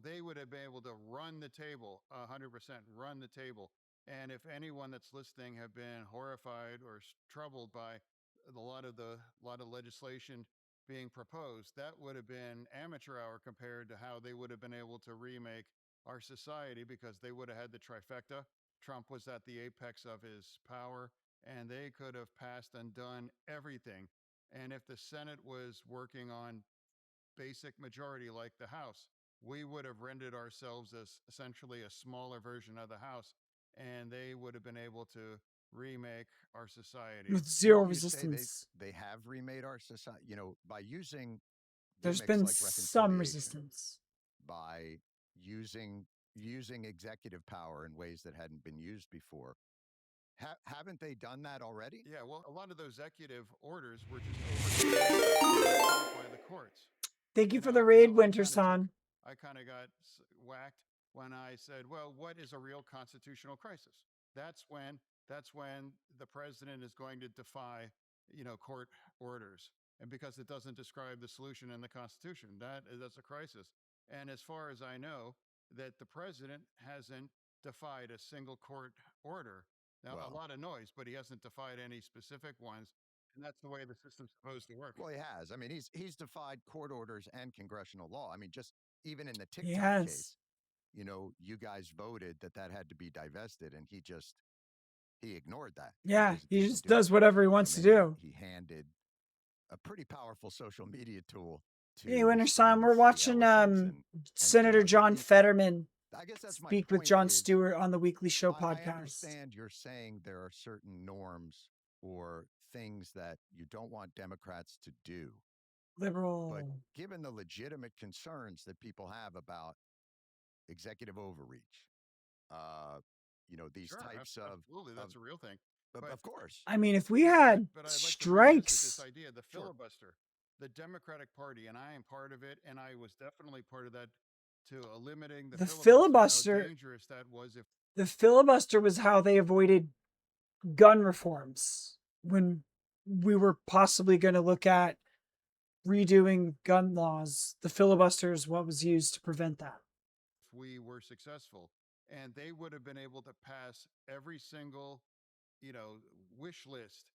they would have been able to run the table, 100% run the table. And if anyone that's listening have been horrified or troubled by a lot of legislation being proposed, that would have been amateur hour compared to how they would have been able to remake our society, because they would have had the trifecta. Trump was at the apex of his power, and they could have passed and done everything. And if the Senate was working on basic majority like the House, we would have rendered ourselves as essentially a smaller version of the House, and they would have been able to remake our society. With zero You say resistance. they have remade our society, by using There's gimmicks been like some reconciliation, resistance. by using executive power in ways that hadn't been used before. Haven't they done that already? Yeah, well, a lot of those executive orders were just overturned by the courts. Thank you for the raid, Winterson. I kind of got whacked when I said, "Well, what is a real constitutional crisis?" That's when the president is going to defy, court orders, and because it doesn't describe the solution in the Constitution, that's a crisis. And as far as I know, that the president hasn't defied a single court order. Now, a lot of noise, but he hasn't defied any specific ones, and that's the way the system's supposed to work. Well, he has. I mean, he's defied court orders and congressional law. I mean, just even in the TikTok case, you guys voted that had to be divested, and he ignored that. Yeah, he just does whatever he wants to do. He handed a pretty powerful social media tool to. Hey, Winterson, we're watching Senator John Fetterman speak with Jon Stewart on the Weekly Show podcast. I understand you're saying there are certain norms or things that you don't want Democrats to do. Liberal. But given the legitimate concerns that people have about executive overreach, these types of... Absolutely, that's a real thing. But of course. I mean, if we had strikes... This idea, the filibuster, the Democratic Party, and I am part of it, and I was definitely part of that, to limiting the filibuster. How dangerous that was. The filibuster was how they avoided gun reforms when we were possibly going to look at redoing gun laws. The filibuster is what was used to prevent that. If we were successful, and they would have been able to pass every single, wish list,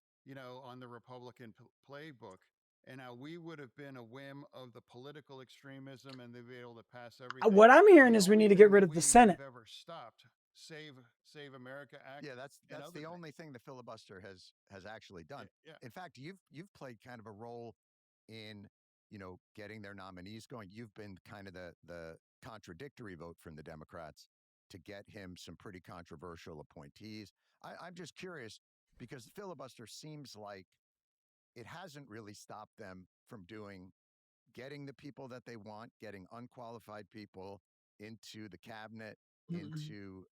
on the Republican playbook. And now we would have been a whim of the political extremism, and they'd be able to pass everything. What I'm hearing is we need to get rid of the Senate. Ever stopped Save America Act? Yeah, that's the only thing the filibuster has actually done. Yeah. In fact, you've played kind of a role in getting their nominees going. You've been kind of the contradictory vote from the Democrats to get him some pretty controversial appointees. I'm just curious, because the filibuster seems like it hasn't really stopped them from getting the people that they want, getting unqualified people into the cabinet, into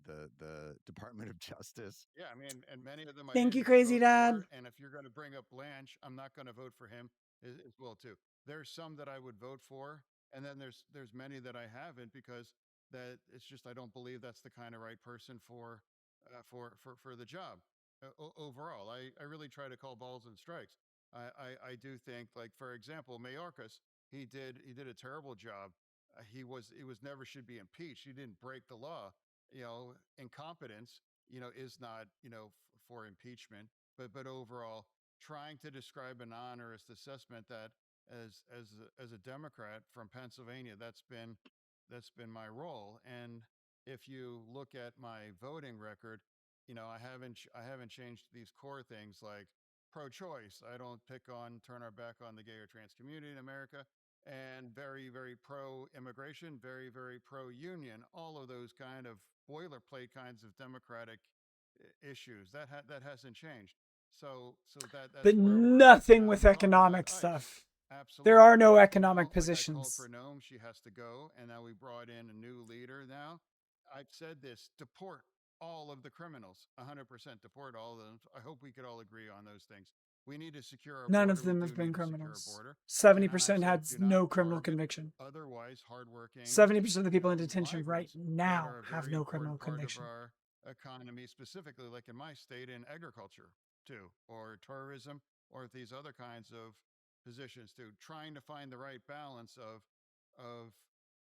the Department of Justice. Yeah, I mean, and many of them. Thank you, Crazy Dad. And if you're going to bring up Blanche, I'm not going to vote for him as well too. There's some that I would vote for, and then there's many that I haven't, because that it's just I don't believe that's the kind of right person for the job. Overall, I really try to call balls and strikes. I do think, like, for example, Mayorkas, he did a terrible job. He was never should be impeached. He didn't break the law. Incompetence, is not, for impeachment. But overall, trying to describe an honest assessment that as a Democrat from Pennsylvania, that's been my role. And if you look at my voting record, I haven't changed these core things like pro-choice. I don't turn our back on the gay or trans community in America, and very, very pro-immigration, very, very pro-union. All of those kind of boilerplate kinds of Democratic issues that hasn't changed. So that's but nothing with economic stuff. Absolutely. There are no You economic know, like I called positions. for Nome, she has to go, and now we brought in a new leader. Now, I've said this: deport all of the criminals, 100%. Deport all of them. I hope we could all agree on those things. We need to secure our None border. of We them do have been need to secure our criminals. border. And I've 70% said, had do not no criminal target conviction. otherwise hardworking 70% of the people in detention right migrants that now are a have very no criminal important part of conviction. our economy, specifically like in my state in agriculture too, or tourism, or these other kinds of positions too. Trying to find the right balance of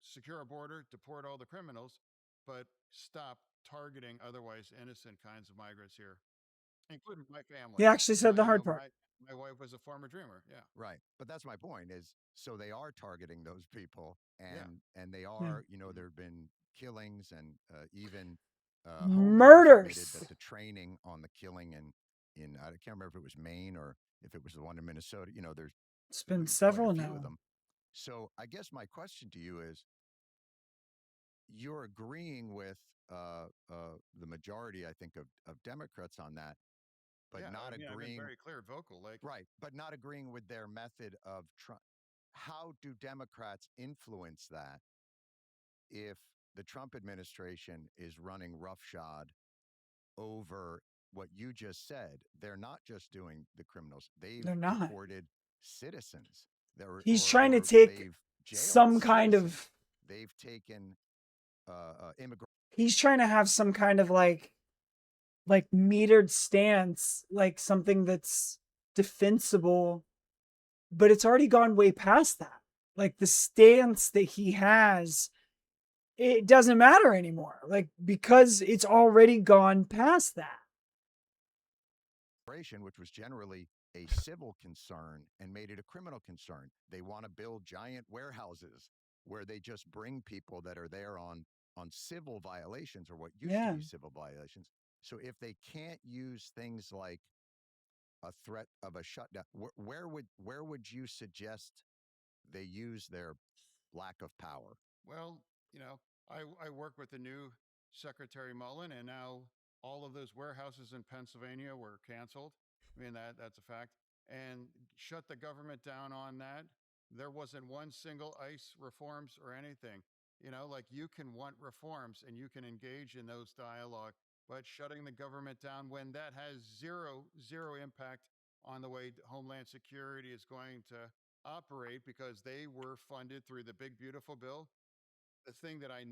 secure a border, deport all the criminals, but stop targeting otherwise innocent kinds of migrants here, including my family. He actually said My the you hard know part. my wife was a former dreamer. Yeah. Right. But that's my point is so they are targeting those people Yeah. and they Yeah. are, there have been killings and even homeowners admitted Murders. that the training on the killing in I can't remember if it was Maine or if it was the one in Minnesota, there's It's been quite a several few of now. them. So I guess my question to you is you're agreeing with the majority, I think, of Democrats on that, but Yeah. not I mean, I've been agreeing very clear, vocal. Like, right, but not agreeing with their method of how do Democrats influence that if the Trump administration is running roughshod over what you just said? They're not just doing the criminals; they've They're not. deported citizens. He's trying to take They've jailed some kind citizens. of, They've taken immigrants. he's trying to have some kind of like metered stance, like something that's defensible, but it's already gone way past that. Like the stance that he has, it doesn't matter anymore. Like because it's already gone past that. Which was generally a civil concern and made it a criminal concern. They want to build giant warehouses where they just bring people that are there on civil violations or what used to Yeah. be civil violations. So if they can't use things like a threat of a shutdown, where would you suggest they use their lack of power? Well, you know, I work with the new Secretary Mullen, and now all of those warehouses in Pennsylvania were canceled. I mean, that's a fact. And shut the government down on that. There wasn't one single ICE reforms or anything. You know, like you can want reforms and you can engage in those dialogue, but shutting the government down when that has zero impact on the way Homeland Security is going to operate because they were funded through the big beautiful bill. The thing that I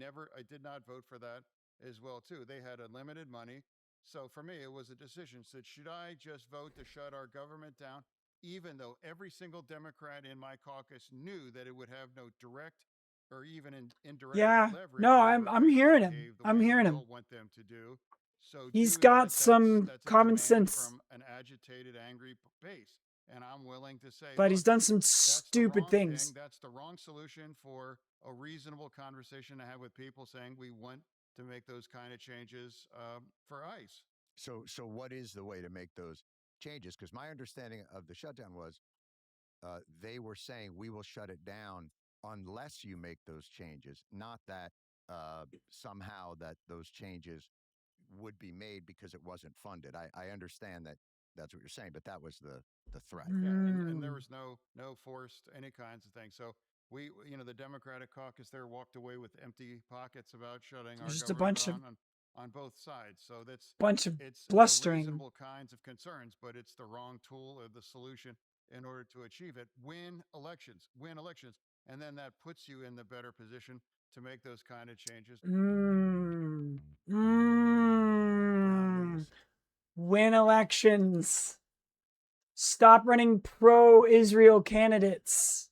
did not vote for that as well too. They had unlimited money. So for me, it was a decision. Said, should I just vote to shut our government down, even though every single Democrat in my caucus knew that it would have no direct or even indirect Yeah. leverage No, I'm over I'm ICE to hearing him. behave the I'm way that hearing we him. all want them to do. So He's do got that. some That's a common demand sense, from an agitated, angry base, and I'm willing to say, but he's look, done some that's the stupid wrong thing. things. That's the wrong solution for a reasonable conversation to have with people saying we want to make those kind of changes for ICE. So what is the way to make those changes? Because my understanding of the shutdown was they were saying we will shut it down unless you make those changes, not that somehow that those changes would be made because it wasn't funded. I understand that that's what you're saying, but that was the threat. Yeah, and there Mm, was no forced any kinds of things. So the Democratic caucus there walked away with empty pockets about shutting our there's just a government bunch of on both sides. So it's a blustering. reasonable kinds of concerns, but it's the wrong tool or the solution in order to achieve it. Win elections, and then that puts you in the better position to make those kind of changes. Mm, Now mm, lose. win elections. Stop running pro Israel candidates.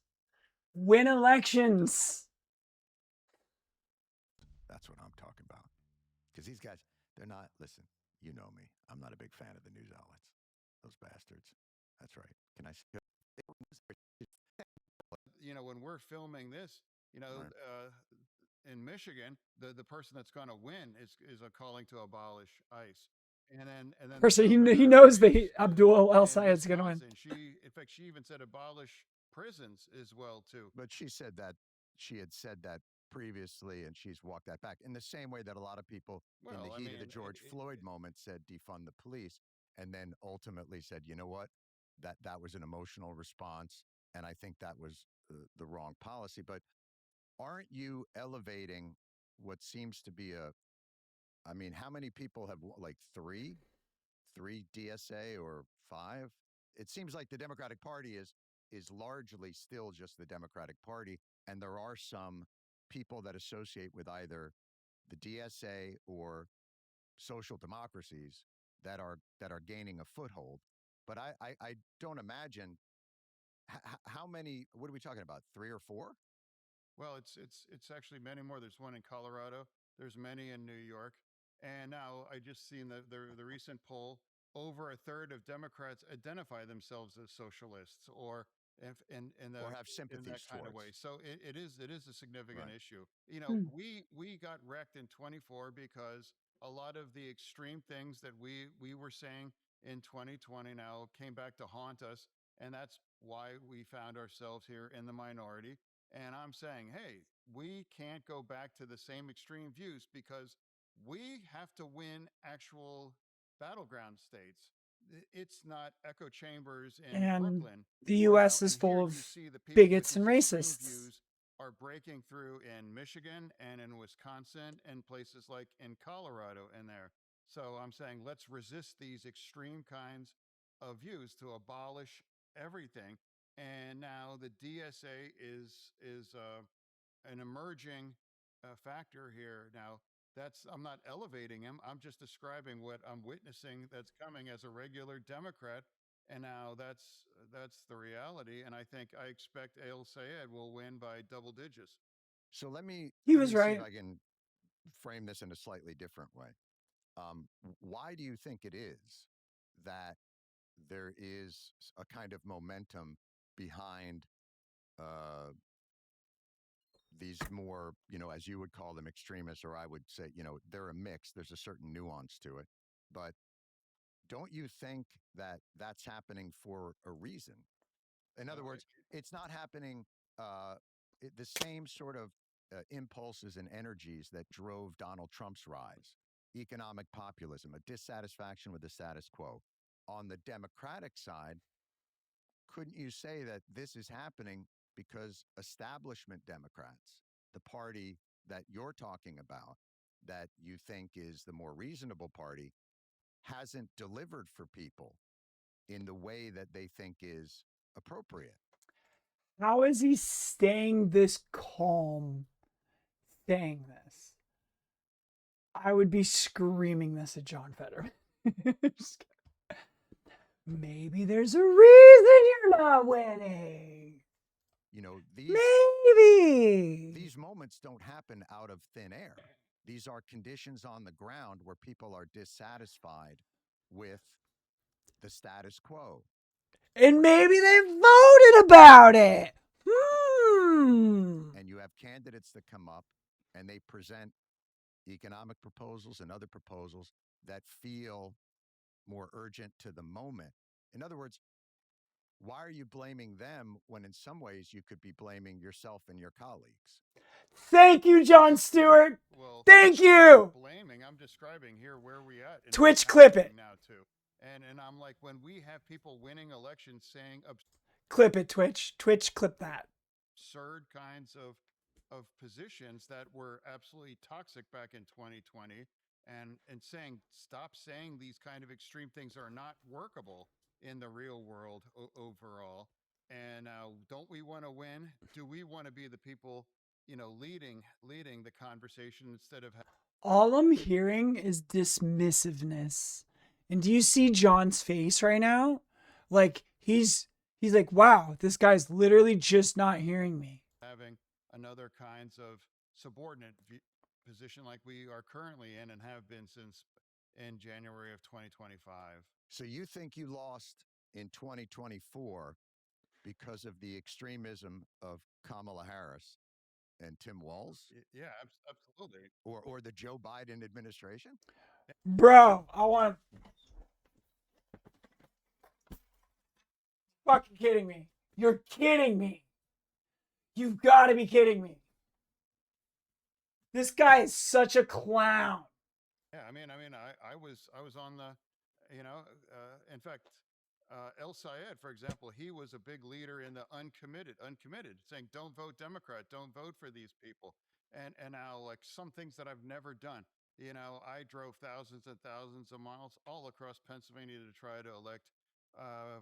Win elections. That's what I'm talking about. Because these guys, they're not, listen, you know me. I'm not a big fan of the news outlets. Those bastards. That's right. Can I say? When we're filming this, Right. in Michigan, the person that's going to win is a calling to abolish ICE, and then the Person, he governor knows that race Abdul El in Sayed's gonna win. Wisconsin, in fact, she even said abolish prisons as well too. But she had said that previously, and she's walked that back in the same way that a lot of people in the Well, I heat of the mean, George Floyd moment said defund the police, and then ultimately said, you know what, that was an emotional response. and I think that was the wrong policy. But aren't you elevating what seems to be I mean, how many people have like three DSA or five? It seems like the Democratic Party is largely still just the Democratic Party, and there are some people that associate with either the DSA or social democracies that are gaining a foothold. But I don't imagine how many. What are we talking about? Three or four? Well, it's actually many more. There's one in Colorado. There's many in New York, and now I just seen the recent poll. Over a third of Democrats identify themselves as socialists, or if in the Or have in that sympathies kind of way. towards. So it is a significant Right. issue. Hmm. We got wrecked in 24 because a lot of the extreme things that we were saying in 2020 now came back to haunt us, and that's why we found ourselves here in the minority. And I'm saying, hey, we can't go back to the same extreme views because we have to win actual battleground states. It's not echo chambers in And Brooklyn the where US is and here full you of see the people with bigots and these extreme racists. views are breaking through in Michigan and in Wisconsin and places like in Colorado and there. So I'm saying let's resist these extreme kinds of views to abolish everything. And now the DSA is an emerging factor here. Now that's I'm not elevating him. I'm just describing what I'm witnessing that's coming as a regular Democrat. And now that's the reality. And I expect El Sayed will win by double digits. So let me He let was me see if right. I can frame this in a slightly different way. Why do you think it is that there is a kind of momentum behind uh, these more, as you would call them, extremists, or I would say, they're a mix. There's a certain nuance to it. But don't you think that that's happening for a reason? In other words, it's not happening the same sort of impulses and energies that drove Donald Trump's rise, economic populism, a dissatisfaction with the status quo. On the Democratic side, couldn't you say that this is happening because establishment Democrats, the party that you're talking about, that you think is the more reasonable party, hasn't delivered for people in the way that they think is appropriate? How is he staying this calm saying this? I would be screaming this at John Fetterman. Maybe there's a reason you're not winning. Maybe. These moments don't happen out of thin air. These are conditions on the ground where people are dissatisfied with the status quo. And maybe they voted about it. And you have candidates that come up and they present economic proposals and other proposals that feel more urgent to the moment. In other words, why are you blaming them when in some ways you could be blaming yourself and your colleagues? Thank you, Jon Stewart. Well, thank I'm you. not blaming. I'm describing here where we at. And Twitch, clip it. now too. And I'm like, when we have people winning elections saying clip it, Twitch. Twitch, clip that. Absurd kinds of positions that were absolutely toxic back in 2020, and saying stop saying these kind of extreme things are not workable in the real world overall. And don't we want to win? Do we want to be the people, leading the conversation instead of all I'm hearing is dismissiveness. And do you see John's face right now? Like he's like, wow, this guy's literally just not hearing me. having another kinds of subordinate position like we are currently in and have been since in January of 2025. So you think you lost in 2024 because of the extremism of Kamala Harris and Tim Walz? Yeah, absolutely. Or the Joe Biden administration? Bro, I want fucking kidding me. You're kidding me. You've got to be kidding me. This guy is such a clown. Yeah, I was on the, in fact, El Sayed, for example, he was a big leader in the uncommitted, saying, "Don't vote Democrat, don't vote for these people." And now, like some things that I've never done, I drove thousands and thousands of miles all across Pennsylvania to try to elect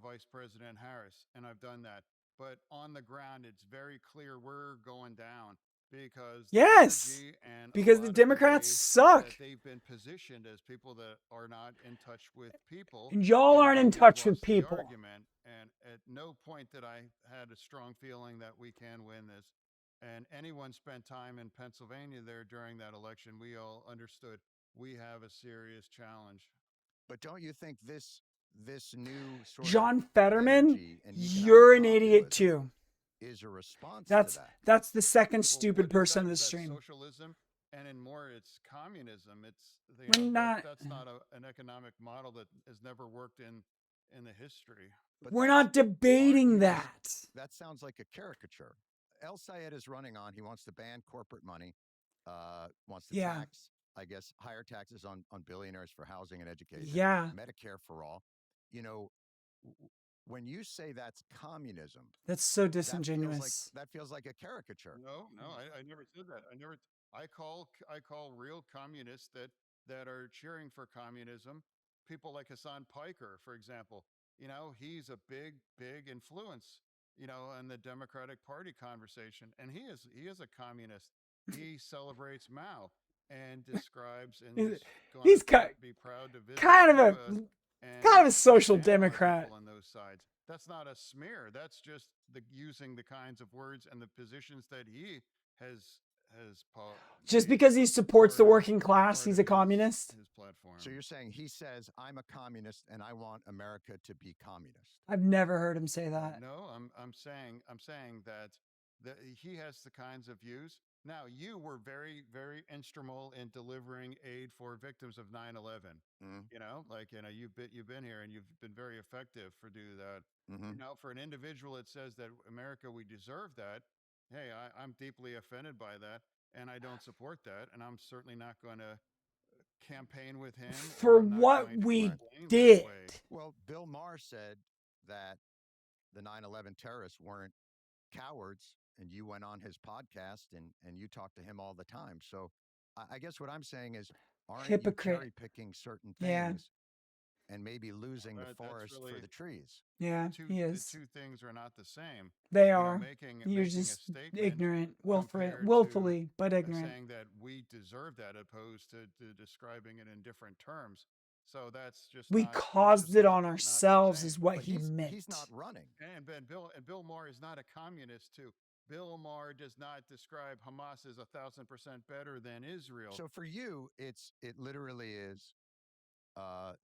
Vice President Harris, and I've done that. But on the ground, it's very clear we're going down because the Yes, energy and a because the lot of the Democrats ways suck. that they've been positioned as people that are not in touch with people, And y'all and aren't in maybe have touch with lost the people. argument. And at no point did I had a strong feeling that we can win this. And anyone spent time in Pennsylvania there during that election, we all understood we have a serious challenge. But don't you think this new sort of John Fetterman, energy and economic you're an idiot populism too. is a response to That's that? that's the second Well, stupid what person is on the that stream. socialism, and in more it's communism. It's We're not. that's not an economic model that has never worked in the history. But We're that's not debating aren't you just that. that sounds like a caricature. El Sayed is running on. He wants to ban corporate money, wants to Yeah. tax, I guess, higher taxes on billionaires for housing and education, Yeah. Medicare for all. You know, when you say that's communism, That's so that disingenuous. feels like a caricature. No, no, I never said that. I call real communists that are cheering for communism people like Hassan Piker, for example. He's a big influence, in the Democratic Party conversation, and he is a communist. He celebrates Mao and describes and He's is going he's to be proud to visit kind of a Cuba and kind of a social stand by democrat. people on those sides. That's not a smear. That's just using the kinds of words and the positions that he has Just made because he supports the part of working class, he's a communist. his platform. So you're saying he says I'm a communist and I want America to be communist. I've never heard him say that. No, I'm saying that he has the kinds of views. Now, you were very instrumental in delivering aid for victims of 9/11. Mm-hmm. You've been here and you've been very effective for do that. Mm-hmm. For an individual that says that America, we deserve that. Hey, I'm deeply offended by that, and I don't support that, and I'm certainly not going to campaign with him, For or I'm not what going to we explain did. that way. Well, Bill Maher said that the 9/11 terrorists weren't cowards, and you went on his podcast and you talked to him all the time. So I guess what I'm saying is, aren't you Hypocrite. cherry picking certain Yeah. things and maybe losing the That's forest really for the trees? Yeah, he The is. two things are not the same. They are. Making You're a just statement ignorant, compared willfully, to but ignorant. saying that we deserve that, opposed to describing it in different terms. So that's just We not. caused it on not the ourselves, same. is what But he meant. he's not running. And Bill Maher is not a communist too. Bill Maher does not describe Hamas as 1,000% better than Israel. So for you, it literally is.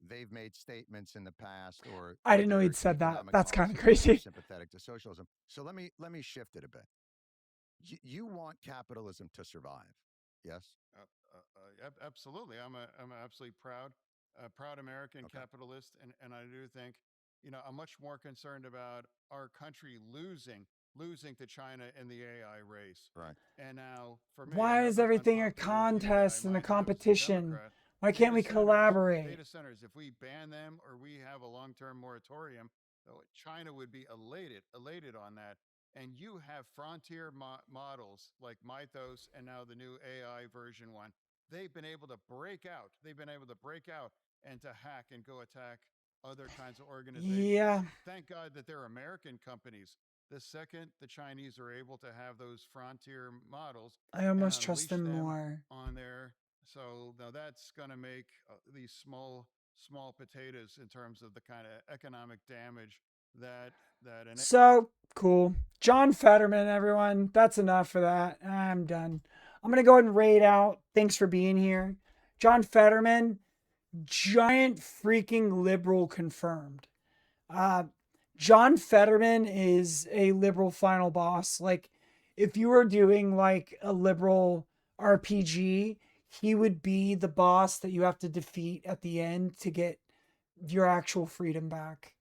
They've made statements in the past, or I didn't know their he'd said that. economic That's kind of policies are crazy. sympathetic to socialism. So let me shift it a bit. You want capitalism to survive, yes? Absolutely, I'm absolutely proud American capitalist, and I do think, I'm much more concerned about our country losing to China in the AI race. Right. And now, for me, Why is everything a contest and a competition? Why can't we collaborate? Data centers, if we ban them or we have a long-term moratorium, China would be elated on that. And you have frontier models like Mythos and now the new AI version one. They've been able to break out. And to hack and go attack other kinds of organizations. Yeah. Thank God that they're American companies. The second the Chinese are able to have those frontier models, I almost trust them more on there. So now that's going to make these small potatoes in terms of the kind of economic damage that. So cool. John Fetterman, everyone. That's enough for that. I'm done. I'm going to go ahead and raid out. Thanks for being here. John Fetterman, giant freaking liberal confirmed. John Fetterman is a liberal final boss. Like, if you were doing like a liberal RPG, he would be the boss that you have to defeat at the end to get your actual freedom back.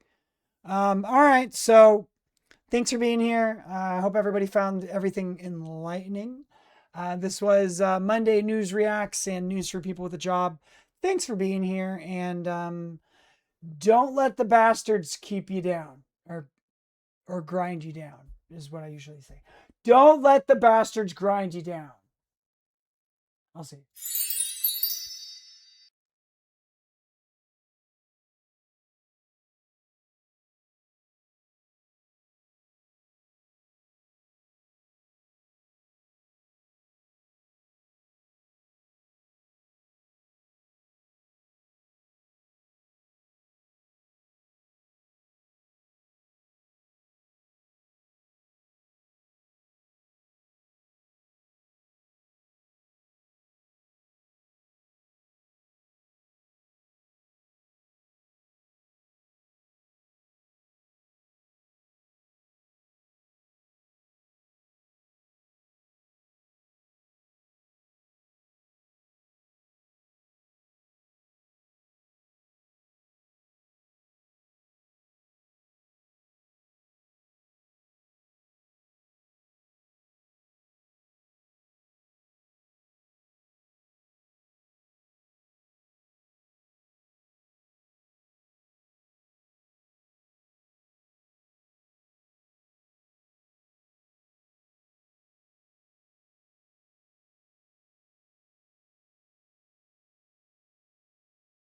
All right. So thanks for being here. I hope everybody found everything enlightening. This was Monday News Reacts and news for people with a job. Thanks for being here. And Don't let the bastards keep you down or grind you down is what I usually say. Don't let the bastards grind you down. I'll see.